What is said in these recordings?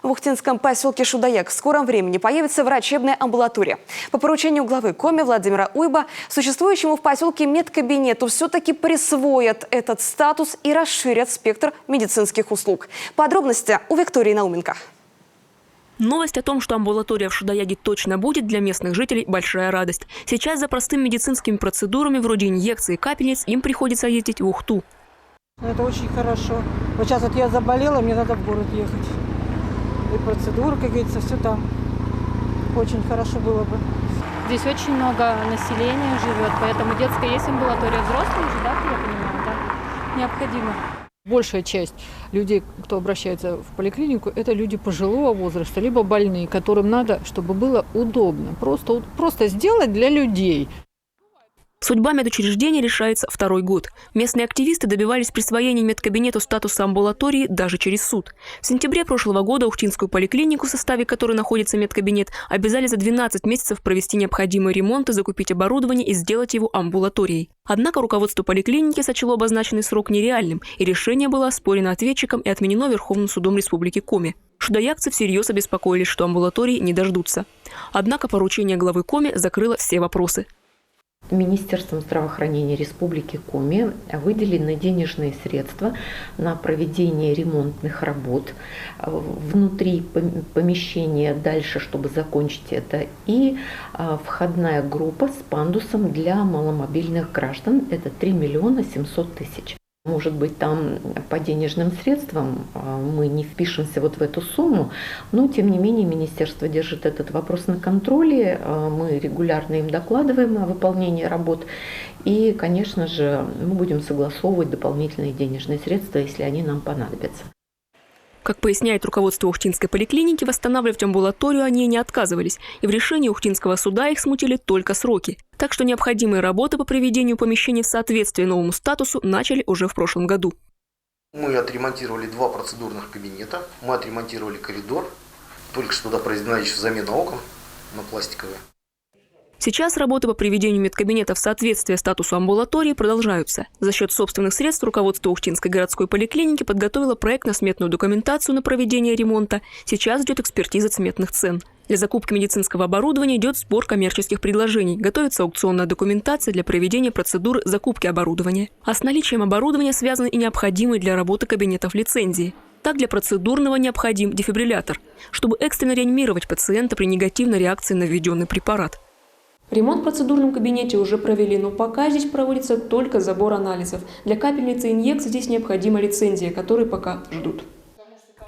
В Ухтинском поселке Шудаяк в скором времени появится врачебная амбулатория. По поручению главы Коми Владимира Уйба существующему в поселке медкабинету все-таки присвоят этот статус и расширят спектр медицинских услуг. Подробности у Виктории Науменко. Новость о том, что амбулатория в Шудаяге точно будет, для местных жителей большая радость. Сейчас за простыми медицинскими процедурами, вроде инъекций и капельниц, им приходится ездить в Ухту. Это очень хорошо. Вот сейчас вот я заболела, мне надо в город ехать. И процедуры, как говорится, все там. Очень хорошо было бы. Здесь очень много населения живет, поэтому детская есть амбулатория. Взрослые уже, да, я понимаю, да, необходимо. Большая часть людей, кто обращается в поликлинику, это люди пожилого возраста, либо больные, которым надо, чтобы было удобно. Просто сделать для людей. Судьба медучреждения решается второй год. Местные активисты добивались присвоения медкабинету статуса амбулатории даже через суд. В сентябре прошлого года Ухтинскую поликлинику, в составе которой находится медкабинет, обязали за 12 месяцев провести необходимый ремонт и закупить оборудование и сделать его амбулаторией. Однако руководство поликлиники сочло обозначенный срок нереальным, и решение было оспорено ответчиком и отменено Верховным судом Республики Коми. Шудаякцы всерьез обеспокоились, что амбулатории не дождутся. Однако поручение главы Коми закрыло все вопросы. Министерством здравоохранения Республики Коми выделены денежные средства на проведение ремонтных работ внутри помещения дальше, чтобы закончить это, и входная группа с пандусом для маломобильных граждан. Это 3 700 000. Может быть, там по денежным средствам мы не впишемся вот в эту сумму, но, тем не менее, министерство держит этот вопрос на контроле. Мы регулярно им докладываем о выполнении работ. И, конечно же, мы будем согласовывать дополнительные денежные средства, если они нам понадобятся. Как поясняет руководство Ухтинской поликлиники, восстанавливать амбулаторию они не отказывались. И в решении Ухтинского суда их смутили только сроки. Так что необходимые работы по приведению помещений в соответствие новому статусу начали уже в прошлом году. Мы отремонтировали 2 процедурных кабинета, мы отремонтировали коридор. Только что туда произведена еще замена окон на пластиковые. Сейчас работы по приведению медкабинета в соответствие статусу амбулатории продолжаются. За счет собственных средств руководство Ухтинской городской поликлиники подготовило проектно-сметную документацию на проведение ремонта. Сейчас идет экспертиза сметных цен. Для закупки медицинского оборудования идет сбор коммерческих предложений. Готовится аукционная документация для проведения процедуры закупки оборудования. А с наличием оборудования связаны и необходимые для работы кабинетов лицензии. Так, для процедурного необходим дефибриллятор, чтобы экстренно реанимировать пациента при негативной реакции на введенный препарат. Ремонт в процедурном кабинете уже провели, но пока здесь проводится только забор анализов. Для капельницы и инъекций здесь необходима лицензия, которую пока ждут.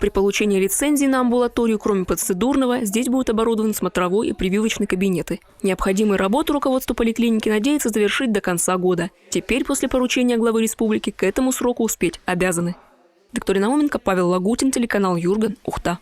При получении лицензии на амбулаторию, кроме процедурного, здесь будут оборудованы смотровой и прививочный кабинеты. Необходимые работы руководство поликлиники надеется завершить до конца года. Теперь, после поручения главы республики, к этому сроку успеть обязаны. Виктория Науменко, Павел Лагутин, телеканал Юрган, Ухта.